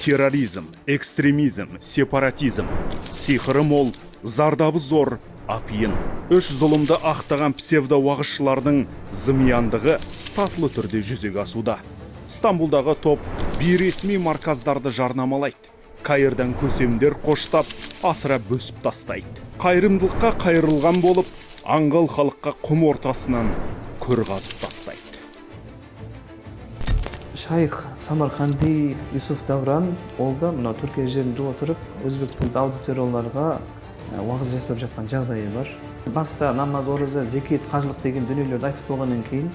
терроризм, экстремизм, сепаратизм, сихыры мол, зардабы зор, апиын. Үш зұлымды ақтаған псевдо-уағызшылардың зымияндығы сатылы түрде жүзеге асуда. Стамбулдағы топ бейресми марказдарды жарнамалайды. Каирдан көсемдер қоштап, асыра бөсіп тастайды. Қайырымдылыққа қайырылған болып, аңғал халыққа құм ортасынан көр қазып тастайды. Шайх Самарқанди Юсуф Давран олда мына Түркия жерінде отырып, өзбек тілді аудиторияларға уағыз жасап жатқан жағдайы бар. Баста намаз, ораза, зекет, қажылық деген дүниелерді айтып болғаннан кейін,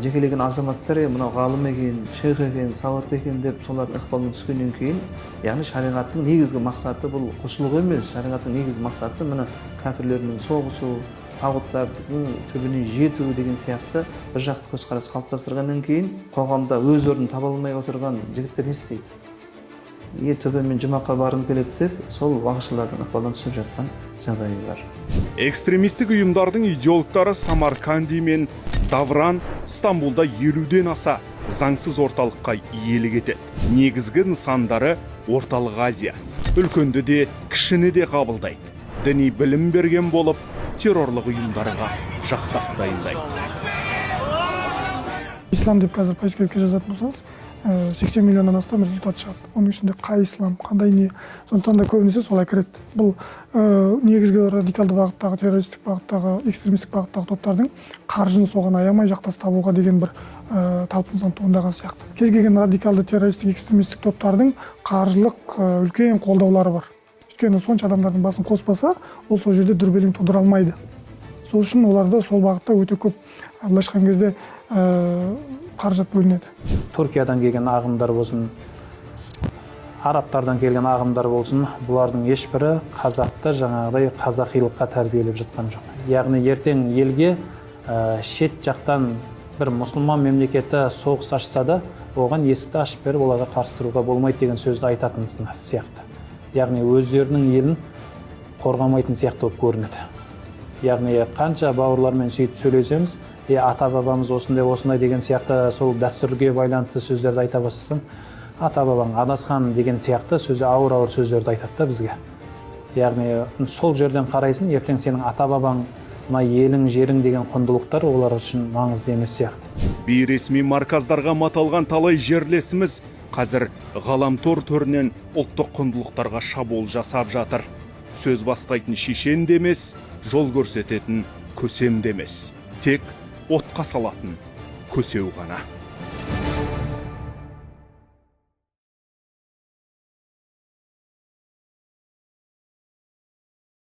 жекелеген азаматтар мына ғалым екен, шейх екен, сауатты екен деп солардың ықпалына түскеннен кейін, яғни шариғаттың негізгі мақсаты бұл құлшылық емес, шариғаттың негізгі мақсаты мына кәпірлермен соғысу, тағуттардың түбіне жету деген сияқты бір жақты көзқарас қалыптастырғаннан кейін қоғамда өз орнын таба алмай отырған жігіттер не істейді? Төбемен жұмаққа барғым келеді деп сол уағызшылардың ықпалынан түсіп жатқан жағдайы бар. Экстремистік ұйымдардың идеологтары Самарқанди мен Давран Стамбулда 50-ден аса заңсыз орталыққа иелік етеді. Негізгі нысандары Орталық Азия. Үлкенді де, кішіні де қабылдайды. Діни білім берген болып, террорлық ұйымдарға жақтас дайындайды. Ислам деп қазір поисковикке жазатын болсаңыз, 80 миллионнан астам результат шығады. Оның ішінде қай ислам, қандай не, сондықтан да көбінесе солай кіреді. Бұл негізгі радикалды бағыттағы, террористік бағыттағы, экстремистік бағыттағы топтардың қаржыны соған аямай жақтас табуға деген бір талпыныстан туындаған сияқты. Кез келген радикалды террористік, экстремистік топтардың қаржылық үлкен қолдаулары бар. Өйткені сонша адамдардың басын қоспаса, ол сол жерде дүрбелең тудыра алмайды. Сол үшін оларда сол бағытта өте көп былайша айтқан кезде қаражат бөлінеді. Түркиядан келген ағымдар болсын, арабтардан келген ағымдар болсын, бұлардың ешбірі қазақты жаңағыдай қазақилыққа тәрбиелеп жатқан жоқ. Яғни ертең елге шет жақтан бір мұсылман мемлекеті соғыс ашса да, оған есікті ашып беріп оларға қарсы тұруға болмайды деген сөзді айтатын сияқты. Яғни өздерінің елін қорғамайтын сияқты болып көрінеді. Яғни қанша бауырлармен сөйтіп сөйлесеміз, ата-бабамыз осындай деген сияқты сол дәстүрге байланысты сөздерді айта бастасаң, ата-бабаң адасқан деген сияқты сөзі ауыр сөздерді айтады да бізге. Яғни сол жерден қарайсың, ертең сенің ата-бабаң, мына елің, жерің деген құндылықтар олар үшін маңызды емес сияқты. Бейресми марказдарға маталған талай жерлесіміз қазір ғаламтор төрінен ұлттық құндылықтарға шабуыл жасап жатыр. Сөз бастайтын шешен демес, жол көрсететін көсем демес. Тек отқа салатын көсеу ғана.